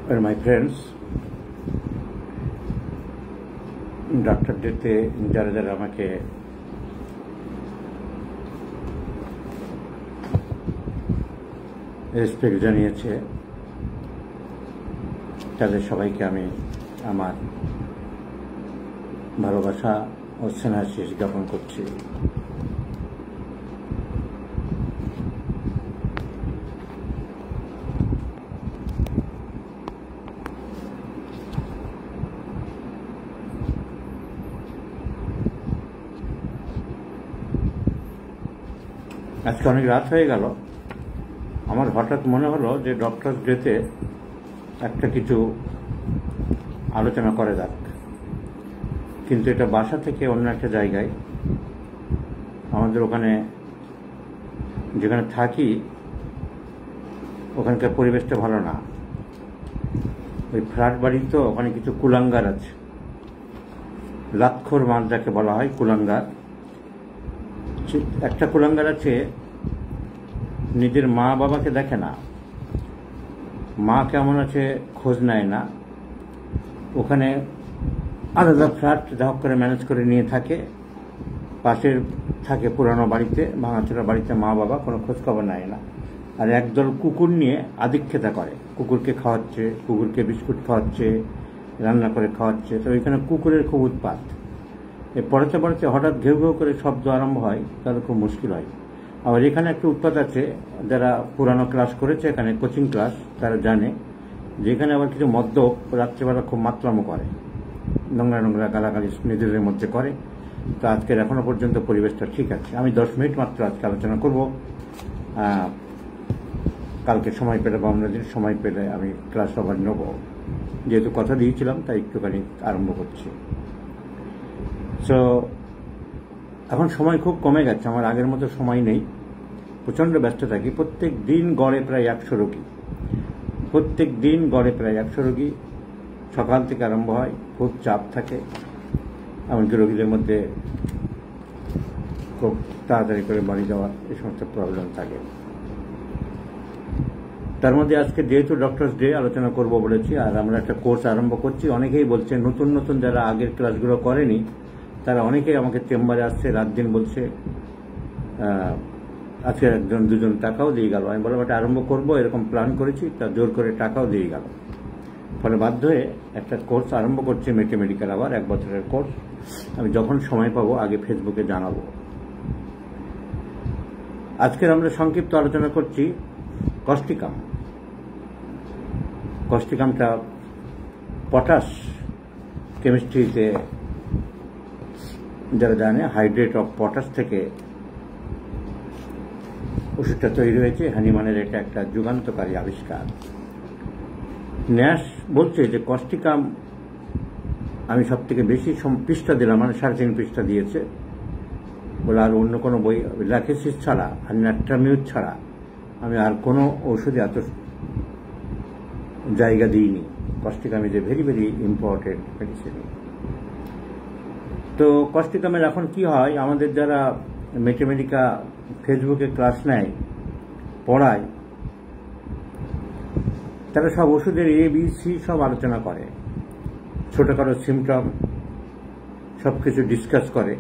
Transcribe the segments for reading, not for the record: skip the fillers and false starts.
Well, my friends, doctor ডেতে যারা যারা আমাকে রেসপেক্ট জানিয়েছে তাদের সবাইকে আমি আমার ভালোবাসা ও স্নেহাশিস জ্ঞাপন করছি। আজকে অনেক রাত হয়ে গেল, আমার হঠাৎ মনে হলো যে ডক্টরস ডেতে একটা কিছু আলোচনা করা যাক, কিন্তু এটা বাসা থেকে অন্য একটা জায়গায়, আমাদের ওখানে যেখানে থাকি ওখানকার পরিবেশটা ভালো না। ওই ফ্ল্যাট বাড়ি তো, ওখানে কিছু কুলাঙ্গার আছে, লাতখোর মাল যাকে বলা হয় কুলাঙ্গার। একটা কুলাঙ্গার আছে নিজের মা বাবাকে দেখে না, মা কেমন আছে খোঁজ নেয় না, ওখানে আলাদা ফ্ল্যাট যা হোক করে ম্যানেজ করে নিয়ে থাকে, পাশের থাকে পুরানো বাড়িতে, ভাঙাচোরা বাড়িতে মা বাবা কোনো খোঁজ খবর নেয় না। আর একদল কুকুর নিয়ে আধিক্যতা করে, কুকুরকে খাওয়াচ্ছে, কুকুরকে বিস্কুট খাওয়াচ্ছে, রান্না করে খাওয়াচ্ছে। তো ওইখানে কুকুরের খুব উৎপাত। পড়াতে পড়াতে হঠাৎ ঘেউ ঘেউ করে শব্দ আরম্ভ হয়, তাহলে খুব মুশকিল হয়। আবার এখানে একটা উৎপাত আছে, যারা পুরানো ক্লাস করেছে এখানে কোচিং ক্লাস, তারা জানে যে এখানে আবার কিছু মদ্যপ রাত্রেবেলা খুব মাতলামো করে, নোংরা নোংরা গালাগালি নিজেদের মধ্যে করে। তো আজকের এখনো পর্যন্ত পরিবেশটা ঠিক আছে। আমি 10 মিনিট মাত্র আজকে আলোচনা করব, কালকে সময় পেলে বা অন্যদিন সময় পেলে আমি ক্লাস আবার নেব। যেহেতু কথা দিয়েছিলাম তাই একটুখানি আরম্ভ করছি। সো এখন সময় খুব কমে গেছে, আমার আগের মতো সময় নেই, প্রচণ্ড ব্যস্ত থাকি। প্রত্যেক দিন গড়ে প্রায় 100 রোগী, প্রত্যেক দিন গড়ে প্রায় 100 রোগী সকাল থেকে আরম্ভ হয়। খুব চাপ থাকে, এমনকি রোগীদের মধ্যে খুব তাড়াতাড়ি করে বাড়ি যাওয়ার এই সমস্ত প্রবলেম থাকে। তার মধ্যে আজকে যেহেতু ডক্টরস ডে আলোচনা করব বলেছি, আর আমরা একটা কোর্স আরম্ভ করছি। অনেকেই বলছে, নতুন নতুন যারা আগের ক্লাসগুলো করেনি তারা অনেকেই আমাকে চেম্বারে আসছে, রাত দিন বলছে। আজকে একজন দুজন টাকাও দিয়ে গেল। আমি বললাম এটা আরম্ভ করবো, এরকম প্ল্যান করেছি, তা জোর করে টাকাও দিয়ে গেল। ফলে বাধ্য হয়ে একটা কোর্স আরম্ভ করছি, মেডিকেল, আবার 1 বছরের কোর্স। আমি যখন সময় পাবো আগে ফেসবুকে জানাবো। আজকের আমরা সংক্ষিপ্ত আলোচনা করছি কস্টিকাম। কস্টিকামটা পটাশ কেমিস্ট্রিতে যারা জানে, হাইড্রেট অফ পটাশ থেকে ওষুধটা তৈরি হয়েছে। হানিম্যানের এটা একটা যুগান্তকারী আবিষ্কার। ন্যাশ বলছে যে কস্টিকাম আমি সব থেকে বেশি পৃষ্ঠা দিলাম, মানে 3.5 পৃষ্ঠা দিয়েছে বলে, আর অন্য কোনো বই ল্যাকেসিস ছাড়া আর ন্যাট্রামিউট ছাড়া আমি আর কোনো ওষুধে এত জায়গা দিইনি। Causticum is a very very important medicine. তো কস্টিকামের এখন কি হয়, আমাদের যারা ম্যাথমেটিকা ফেসবুকে ক্লাস নেয়, পড়ায়, তারা সব ওষুধের ABC সব আলোচনা করে, ছোটখাটো সিমটম সব কিছু ডিসকাস করে।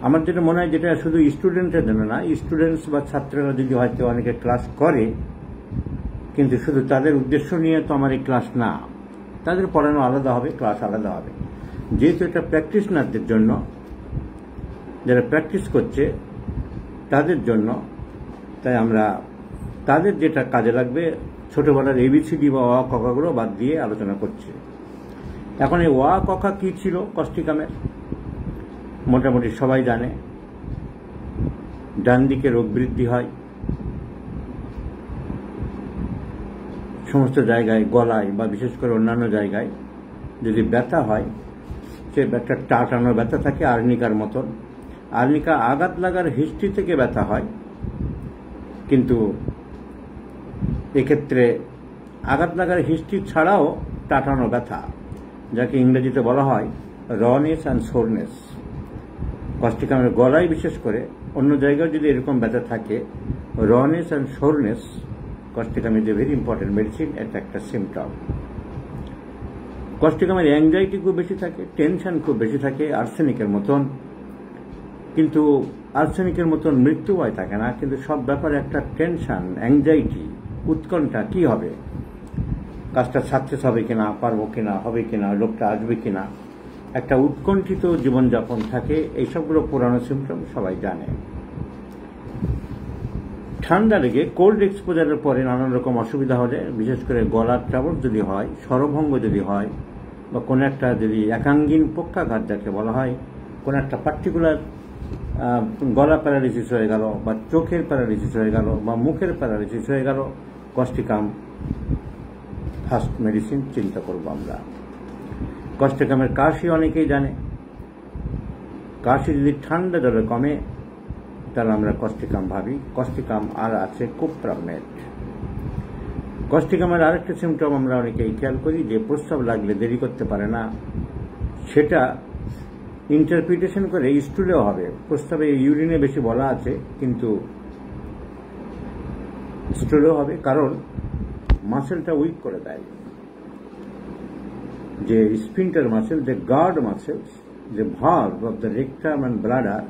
আমার যেটা মনে হয়, যেটা শুধু স্টুডেন্টের জন্য না, স্টুডেন্টস বা ছাত্ররা যদি হয়তো অনেকে ক্লাস করে, কিন্তু শুধু তাদের উদ্দেশ্য নিয়ে তো আমার এই ক্লাস না, তাদের পড়ানো আলাদা হবে, ক্লাস আলাদা হবে। যেহেতু এটা প্র্যাকটিশনারদের জন্য, যারা প্র্যাকটিস করছে তাদের জন্য, তাই আমরা তাদের যেটা কাজে লাগবে ছোটবেলার ABCD বা অ কখাগুলো বাদ দিয়ে আলোচনা করছি। এখন এই অ কখা কি ছিল কস্টিকামের, মোটামুটি সবাই জানে। ডান দিকে রোগ বৃদ্ধি হয়, সমস্ত জায়গায়, গলায় বা বিশেষ করে অন্যান্য জায়গায় যদি ব্যথা হয়, সে একটা টাটানো ব্যথা থাকে আর্নিকার মতন। আর্নিকা আঘাত লাগার হিস্ট্রি থেকে ব্যথা হয়, কিন্তু এক্ষেত্রে আঘাত লাগার হিস্ট্রি ছাড়াও টাটানো ব্যথা, যাকে ইংরেজিতে বলা হয় রনেস অ্যান্ড সোরনেস। কস্টিকামের গলায় বিশেষ করে, অন্য জায়গায় যদি এরকম ব্যথা থাকে, rawness and soreness causticum is a very important medicine, এটা একটা সিমটম। কস্টিকামের অ্যাংজাইটি খুব বেশি থাকে, টেনশন খুব বেশি থাকে আর্সেনিকের মতন, কিন্তু আর্সেনিকের মতন মৃত্যু হয় থাকে না, কিন্তু সব ব্যাপারে একটা টেনশন, অ্যাংজাইটি, উৎকণ্ঠা, কি হবে, কাজটা সাকসেস হবে কিনা, পারবো কিনা, হবে কিনা, লোকটা আসবে কিনা, একটা উৎকণ্ঠিত জীবনযাপন থাকে। এইসবগুলো পুরানো সিমটম, সবাই জানে। ঠান্ডা লেগে কোল্ড এক্সপোজারের পরে নানান রকম অসুবিধা হলে, বিশেষ করে গলার ট্রাবল যদি হয়, স্বরভঙ্গ যদি হয়, বা কোনো একটা যদি একাঙ্গিন পক্ষাঘাত যাকে বলা হয়, কোনো একটা পার্টিকুলার গলা প্যারালিসিস হয়ে গেল, বা চোখের প্যারালিসিস হয়ে গেল, বা মুখের প্যারালিসিস হয়ে গেল, কস্টিকাম ফার্স্ট মেডিসিন চিন্তা করব আমরা। কস্টিকামের কাশি অনেকেই জানে, কাশি যদি ঠান্ডা জলে কমে তাহলে আমরা কস্টিকাম ভাবি। কস্টিকাম আর আছে কোপ্রামেট। কস্টিকামের আরেকটা সিমটম আমরা অনেকেই খেয়াল করি, যে প্রস্রাব লাগলে দেরি করতে পারে না, সেটা ইন্টারপ্রিটেশন করে স্টুলেও হবে। প্রস্রাবে ইউরিনে বেশি বলা আছে, কিন্তু স্টুলেও হবে, কারণ মাসেলটা উইক করে দেয়। যে স্পিন্টার মাসেল, যে গার্ড মাসেলস, যে valve of the rectum and bladder,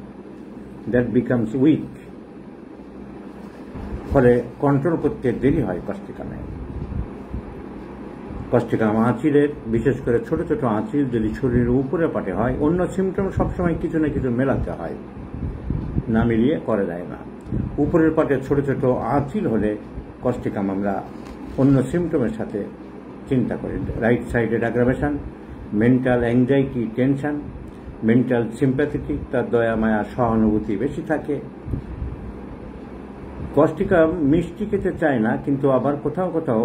that becomes weak, ফলে কন্ট্রোল করতে দেরি হয় কস্টিকামে। কস্টিকাম আঁচিলের, বিশেষ করে ছোট ছোট আঁচিল যদি শরীরের উপরে পাটে হয়, অন্য সিমটম সবসময় কিছু না কিছু মেলাতে হয়, না মিলিয়ে করে দেয় না। উপরের পাটে ছোট ছোট আঁচিল হলে কস্টিকাম আমরা অন্য সিমটমের সাথে চিন্তা করি। রাইট সাইডের aggravation, mental anxiety, tension, mental sympathetic, তার দয়া মায়া সহানুভূতি বেশি থাকে। কস্টিকাম মিষ্টি খেতে চায় না, কিন্তু আবার কোথাও কোথাও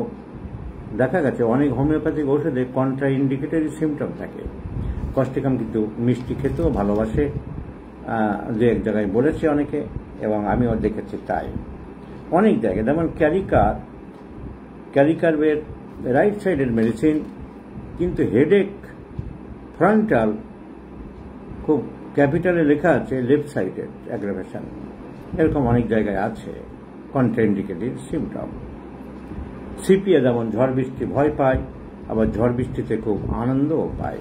দেখা গেছে অনেক হোমিওপ্যাথিক ওষুধে কন্ট্রা ইন্ডিকেটরি সিমটম থাকে। কস্টিকাম কিন্তু মিষ্টি খেতেও ভালোবাসে, যে এক জায়গায় বলেছে অনেকে, এবং আমিও দেখেছি তাই অনেক জায়গায়। যেমন ক্যারিকারবের রাইট সাইডের মেডিসিন, কিন্তু হেডেক, ফ্রন্টাল, খুব ক্যাপিটালে লেখা আছে লেফট সাইডের অ্যাগ্রাভেশন, এরকম অনেক জায়গায় আছে কন্ট্রাইন্ডিকেটেড সিমটম। সিপিয়া যেমন ঝড় বৃষ্টি ভয় পায়, আবার ঝড় বৃষ্টিতে খুব আনন্দও পায়।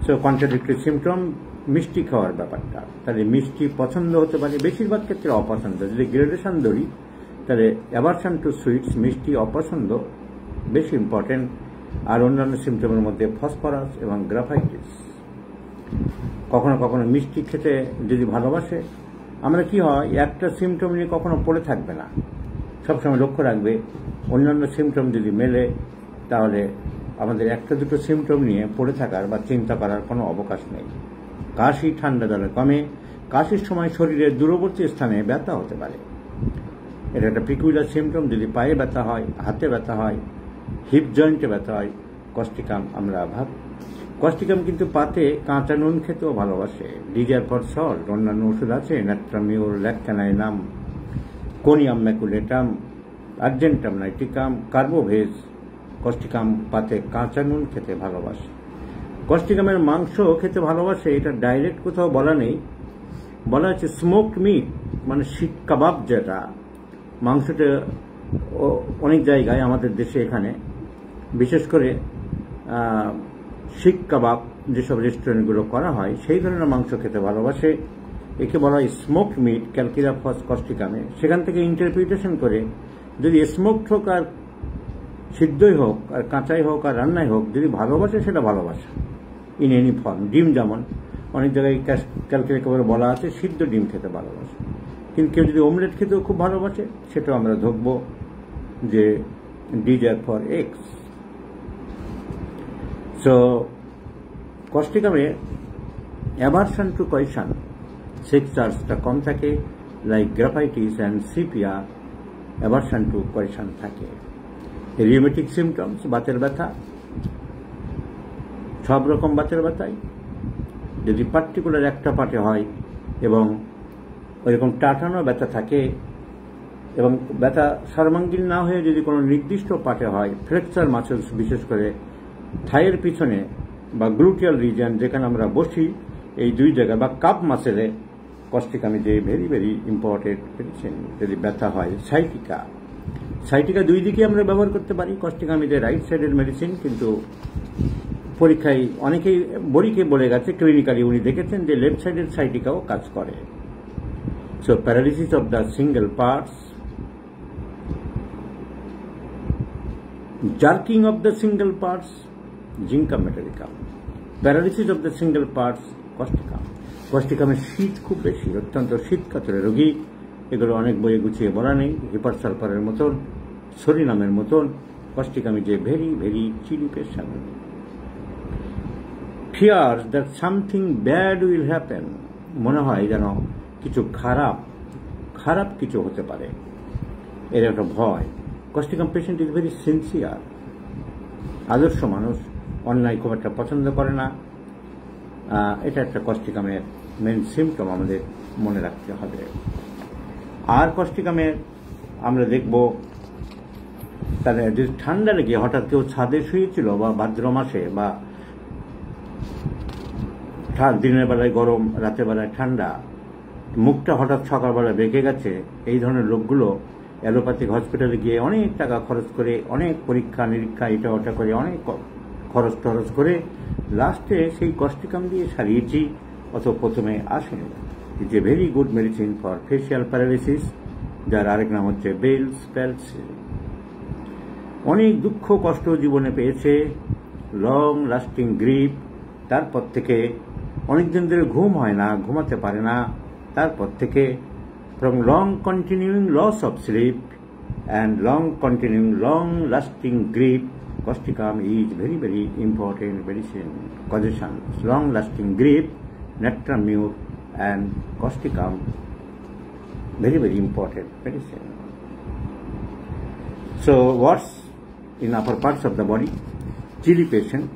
সো কন্ট্রাডিক্টরি সিমটম, মিষ্টি খাওয়ার ব্যাপারটা, তাহলে মিষ্টি পছন্দ হতে পারে, বেশিরভাগ ক্ষেত্রে অপছন্দ। যদি গ্রেডেশন ধরি তাহলে অ্যাভারশন টু সুইটস, মিষ্টি অপছন্দ বেশি ইম্পর্টেন্ট। আর অন্যান্য সিমটমের মধ্যে ফসফরাস এবং গ্রাফাইটিস। কখনো কখনো মিষ্টি খেতে যদি ভালোবাসে, আমরা কি হয়, একটা সিমটম নিয়ে কখনো পড়ে থাকবে না, সবসময় লক্ষ্য রাখবে অন্যান্য সিমটম যদি মেলে, তাহলে আমাদের একটা দুটো সিমটম নিয়ে পড়ে থাকার বা চিন্তা করার কোনো অবকাশ নেই। কাশি ঠান্ডা জলে কমে, কাশির সময় শরীরের দূরবর্তী স্থানে ব্যথা হতে পারে, এটা একটা পিকুলার সিমটম। যদি পায়ে ব্যথা হয়, হাতে ব্যথা হয়, হিপ জয়েন্টে ব্যথা হয়, কস্টিকাম আমরা ভাবি। কস্টিকাম কিন্তু পাতে কাঁচা নুন খেতেও ভালোবাসে। ডিজার ফর সল্ট, অন্যান্য ওষুধ আছে, ন্যাট্রামিউর, ল্যাকটানাইনাম, conium maculatum, argentum nitricum, carbo veg. Causticum পাতে কাঁচা নুন খেতে ভালোবাসে। কস্টিকামের মাংস খেতে ভালোবাসে, এটা ডাইরেক্ট কোথাও বলা নেই, বলা হচ্ছে স্মোকড মিট, মানে শিক কাবাব, যেটা মাংসটা অনেক জায়গায় আমাদের দেশে এখানে বিশেষ করে শিক কাবাব যেসব রেস্টুরেন্টগুলো করা হয়, সেই ধরনের মাংস খেতে ভালোবাসে। একে বলা হয় স্মোকড মিট, ক্যালকিরাফস কস্টিকামে। সেখান থেকে ইন্টারপ্রিটেশন করে, যদি স্মোকড হোক আর সিদ্ধই হোক আর কাঁচাই হোক আর রান্নাই হোক, যদি ভালোবাসে সেটা ভালোবাসা ইন এনি ফর্ম। ডিম যেমন অনেক জায়গায় ক্যালকিরাফে বলা আছে সিদ্ধ ডিম খেতে ভালোবাসে, কিন্তু কেউ যদি অমলেট খেতেও খুব ভালোবাসে, সেটাও আমরা ধরব যে ডিজার ফর এগস। সো কস্টিকামে অ্যাভারশন টু কয়েশন, সেক্স চার্জটা কম থাকে, like graphites and sepia, aversion to coition থাকে। রিউমেটিক সিমটমস, বাতের ব্যথা, সব রকম বাতের ব্যথায় যদি পার্টিকুলার একটা পাটে হয় এবং ওইরকম টাটানো ব্যথা থাকে, এবং ব্যথা সর্বাঙ্গীন না হয়ে যদি কোনো নির্দিষ্ট পাটে হয়, ফ্লেক্সার মাসেলস, বিশেষ করে থাইয়ের পিছনে বা গ্লুটিয়াল রিজন যেখানে আমরা বসি, এই দুই জায়গায়, বা কাপ মাসেলে causticum is a very very important medicine যদি ব্যথা হয়। সাইটিকা, সাইটিকা দুই দিকে আমরা ব্যবহার করতে পারি। কষ্টিকামিতে রাইট সাইডের মেডিসিন, কিন্তু পরীক্ষায় অনেকেই বড়িকে বলে গেছে, ক্লিনিক্যালি উনি দেখেছেন যে লেফট সাইডের সাইটিকাও কাজ করে। So paralysis of the single parts, jerking of the single parts, zincum metallicum. Paralysis of the single parts causticum. কষ্টিকামের শীত খুব বেশি, অত্যন্ত শীত কাতরে রোগী। এগুলো অনেক বইয়ে গুছিয়ে বলা নেই। হিপার সালফারের মতন, সরিনামের মতন কষ্টিকামি যে very very chilli patient. Fears that something bad will happen, মনে হয় যেন কিছু খারাপ কিছু হতে পারে, এর একটা ভয়। Causticum patient is very sincere. আদর্শ মানুষ, অন্যায় খুব একটা পছন্দ করে না। এটা একটা কষ্টিকামের মেন সিমটম আমাদের মনে রাখতে হবে। আর কষ্টিকামের আমরা দেখব তাহলে যদি ঠান্ডা লেগে হঠাৎ কেউ ছাদে শুয়েছিল বা ভাদ্র মাসে, বা দিনের বেলায় গরম, রাতের বেলায় ঠান্ডা, মুখটা হঠাৎ সকালবেলা বেঁকে গেছে, এই ধরনের লোকগুলো অ্যালোপ্যাথিক হসপিটালে গিয়ে অনেক টাকা খরচ করে, অনেক পরীক্ষা নিরীক্ষা এটা ওটা করে, অনেক খরচ করে লাস্টে সেই কষ্টিকাম দিয়ে সারিয়েছি। অত প্রথমে আসেনি। It's a very good medicine for facial paralysis, যার আরেক নাম হচ্ছে বেলস প্যালসি। অনেক দুঃখ কষ্ট জীবনে পেয়েছে, লং লাস্টিং গ্রিপ, তারপর থেকে অনেকদিন ধরে ঘুম হয় না, ঘুমাতে পারে না, তারপর থেকে from long continuing loss of sleep and long continuing long lasting grief, Costicam is very very important medicine. Causations: long lasting grief, nectar mute, and Costicam very very important medicine. So what's in upper parts of the body? Chili patient,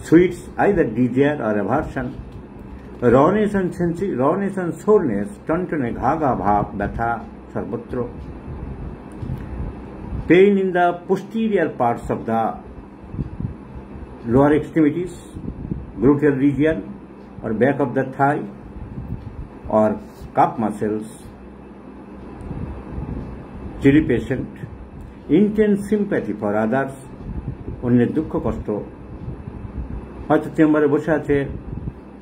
sweets either desire or aversion, rawness and soreness, টনটনে ঘাগা ভাব, ব্যথা সর্বত্র, pain in the posterior parts of the lower extremities, gluteal region or back of the thigh or calf muscles. Chili patient, intense sympathy for others, অন্যের দুঃখ কষ্ট। হয়তো চেম্বারে বসে আছে,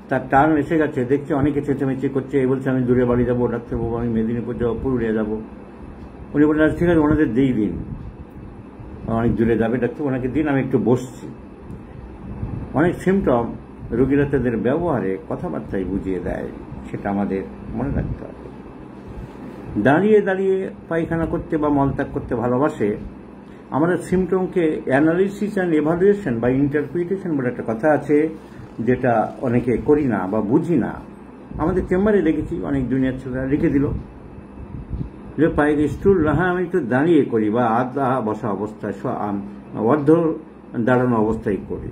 তার টার্ম এসে গেছে, দেখছে অনেকে চেঁচামেচি করছে, এই বলছে আমি দূরে বাড়ি যাবো, ডাক্তারবাবু আমি মেদিনীপুর যাবো, পুরুলিয়া যাবো। উনি বললেন ঠিক আছে ওনাদের দিয়ে দিন, অনেক দূরে যাবে ডাক্তার, ওনাকে দিন, আমি একটু বসছি। অনেক সিমটম রোগীরা তাদের ব্যবহারে, কথাবার্তায় বুঝিয়ে দেয়, সেটা আমাদের মনে রাখতে হবে। দাঁড়িয়ে দাঁড়িয়ে পায়খানা করতে বা মলত্যাগ করতে ভালোবাসে। আমরা সিমটমকে অ্যানালিসিস অ্যান্ড এভালুয়েশন বা ইন্টারপ্রিটেশন বলে একটা কথা আছে, যেটা অনেকে করি না বা বুঝি না। আমাদের চেম্বারে দেখেছি অনেক দুনিয়ার ছেলেরা লিখে দিল যে পায়ে স্টুল, হ্যাঁ আমি একটু দাঁড়িয়ে করি বা আধা বসা অবস্থায়, অর্ধ দাঁড়ানো অবস্থায় করি,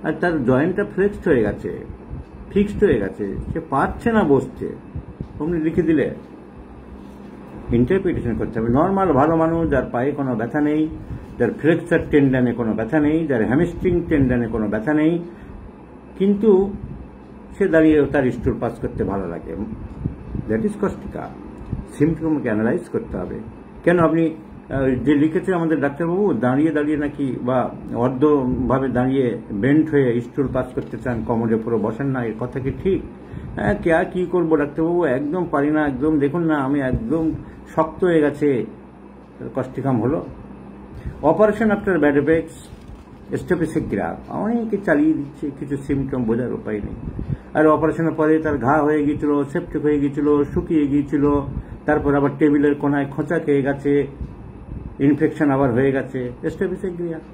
আর তার জয়েন্টটা ফিক্সড হয়ে গেছে, সে পারছে না বসতে, আপনি লিখে দিলে। ইন্টারপ্রিটেশন করতে হবে। নর্মাল ভালো মানুষ, যার পায়ে কোনো ব্যথা নেই, যার ফ্লেক্সার টেন্ডানে কোনো ব্যথা নেই, যার হ্যামস্ট্রিং টেন্ডানে কোনো ব্যথা নেই, কিন্তু সে দাঁড়িয়ে তার স্টুল পাস করতে ভালো লাগে, দ্যাট ইজ কষ্টিকা। সিমটমকে অ্যানালাইজ করতে হবে। কেন আপনি যে লিখেছে আমাদের ডাক্তারবাবু, দাঁড়িয়ে দাঁড়িয়ে নাকি বা অর্ধভাবে দাঁড়িয়ে বেন্ট হয়ে স্টুল পাস করতে চান, কোমরে পুরো বসেন না, এর কথা কি ঠিক? হ্যাঁ, কি করবো ডাক্তারবাবু, একদম পারি না, একদম দেখুন না আমি একদম শক্ত হয়ে গেছে, কষ্টিকাম হলো। Operation after bad effects, staphysagria অনেকে চালিয়ে দিচ্ছে, কিছু সিমটম বোঝার উপায় নেই। আর অপারেশনের পরে তার ঘা হয়ে গিয়েছিল, সেপ্টিক হয়ে গিয়েছিল, শুকিয়ে গিয়েছিল, তারপর আবার টেবিলের কোনায় খোঁচা খেয়ে গেছে, ইনফেকশন আবার হয়ে গেছে, স্টেপিসিক গ্রাফ।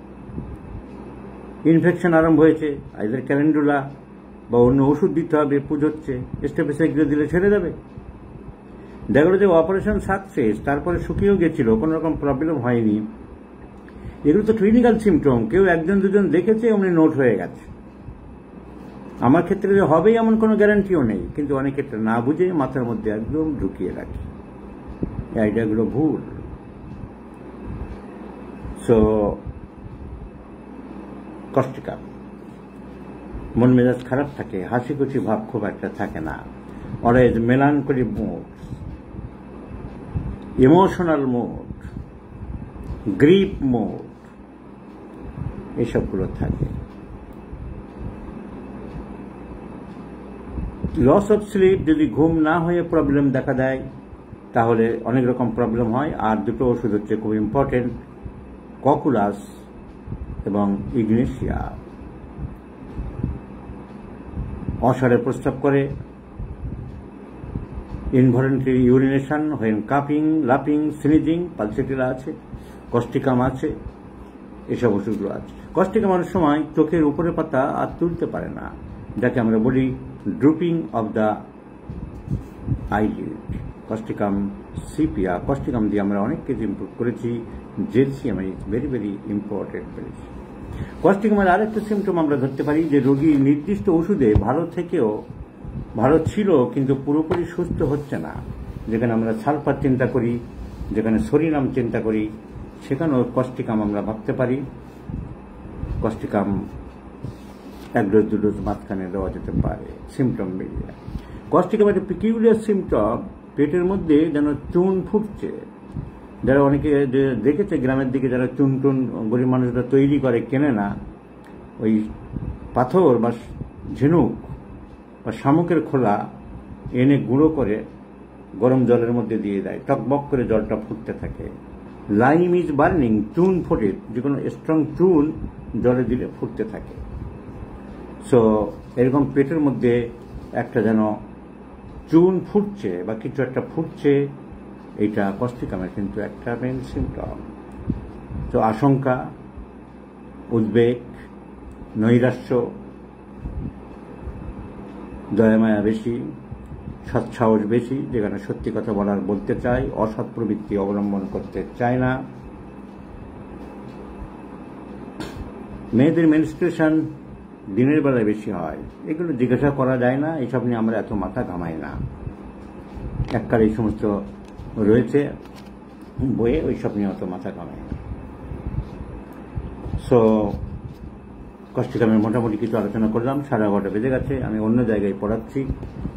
ইনফেকশন আরম্ভ হয়েছে, আইদার ক্যালেন্ডুলা বা অন্য ওষুধ দিতে হবে, পুজোচ্ছে, স্টেপিসিক দিলে ছেড়ে দেবে। দেখা গেল যে অপারেশন সাকসেস, তারপরে শুকিয়েও গেছিল, কোনো রকম প্রবলেম হয়নি। এগুলো তো ক্লিনিক্যাল সিমটম, কেউ একজন দুজন দেখেছে, অমনি নোট হয়ে গেছে। আমার ক্ষেত্রে যে হবেই এমন কোনো গ্যারান্টিও নেই, কিন্তু অনেক ক্ষেত্রে না বুঝে মাথার মধ্যে একদম ঢুকিয়ে রাখি, এই আইডিয়াগুলো ভুল। সো কষ্টিকা, মন মেজাজ খারাপ থাকে, হাসি খুশি ভাব খুব একটা থাকে না, always melancholy mood, emotional mood, grip mode, এসবগুলো থাকে। লস অফ স্লিপ, যদি ঘুম না হয়ে প্রবলেম দেখা দেয় তাহলে অনেক রকম প্রবলেম হয়। আর দুটো ওষুধ হচ্ছে খুব ইম্পর্টেন্ট, ককুলাস এবং ইগনেশিয়া। অসারে প্রস্রাব করে, involuntary urination, when cupping, লাপিং, sneezing, pulsatilla আছে, কস্টিকাম আছে, এসব ওষুধগুলো আছে। কস্টিকামের সময় চোখের উপরে পাতা আর তুলতে পারে না, যাকে আমরা বলি drooping of the eyelid. Causticum sepia, causticum দিয়ে আমরা অনেক কিছু ইম্প্রুভ করেছি। Gelsemium is very very important medicine. কস্টিকামের আরেকটা সিমটম আমরা ধরতে পারি যে রোগী নির্দিষ্ট ওষুধে ভালো ছিল কিন্তু পুরোপুরি সুস্থ হচ্ছে না। যেখানে আমরা সালফার চিন্তা করি, যেখানে সরিনাম চিন্তা করি, সেখানেও কস্টিকাম আমরা ভাবতে পারি। কস্টিকাম 1 ডোজ 2 ডোজ মাঝখানে দেওয়া যেতে পারে, সিমটম বেরিয়ে। কস্টিকামের একটা পিকিউলিয়ার সিমটম, পেটের মধ্যে যেন চুন ফুটছে। যারা অনেকে দেখেছে গ্রামের দিকে যারা চুন গরিব মানুষরা তৈরি করে, কেনে না, ওই পাথর বা ঝিনুক বা শামুকের খোলা এনে গুঁড়ো করে গরম জলের মধ্যে দিয়ে দেয়, টকবক করে জলটা ফুটতে থাকে। লাইম ইজ বার্নিং, চুন ফোটে, যে কোনো স্ট্রং চুন জলে দিলে ফুটতে থাকে। সো এরকম পেটের মধ্যে একটা যেন চুন ফুটছে বা কিছু একটা ফুটছে, এইটা কস্টিকামের কিন্তু একটা মেন সিমটম। তো আশঙ্কা, উদ্বেগ, নৈরাশ্য, দয়ামায়া বেশি, সৎসাহস বেশি, যেখানে সত্যি কথা বলতে চায়, অসৎ প্রবৃত্তি অবলম্বন করতে চায় না। মেয়েদের মেনস্ট্রুয়েশন দিনের বেলায় বেশি হয়, এগুলো জিজ্ঞাসা করা যায় না, এইসব নিয়ে আমরা এত মাথা ঘামাই না। এককাল এই সমস্ত রয়েছে বইয়ে, ওইসব নিয়ে অত মাথা ঘামাই না। সো কস্টিকামের মোটামুটি কিছু আলোচনা করলাম। 11:30 বেজে গেছে, আমি অন্য জায়গায় পড়াচ্ছি,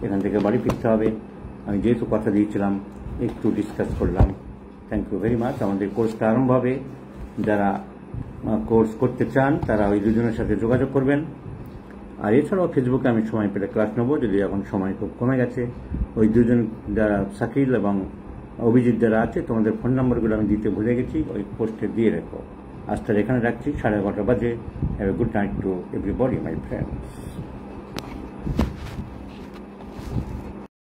এখান থেকে বাড়ি ফিরতে হবে। আমি যেহেতু কথা দিয়েছিলাম একটু ডিসকাস করলাম। Thank you very much. আমাদের কোর্সটা আরম্ভ হবে, যারা কোর্স করতে চান তারা ওই দুজনের সাথে যোগাযোগ করবেন। আর এছাড়াও ফেসবুকে আমি সময় পেলে ক্লাস নেব, যদি এখন সময় খুব কমে গেছে। ওই দুজন যারা শাকিল এবং অভিজিৎ যারা আছে, তোমাদের ফোন নম্বরগুলো আমি দিতে ভুলে গেছি, ওই পোস্টে দিয়ে রেখো। আজটা এখানে রাখছি, 11:30 বাজে। Have a good night to everybody my friends.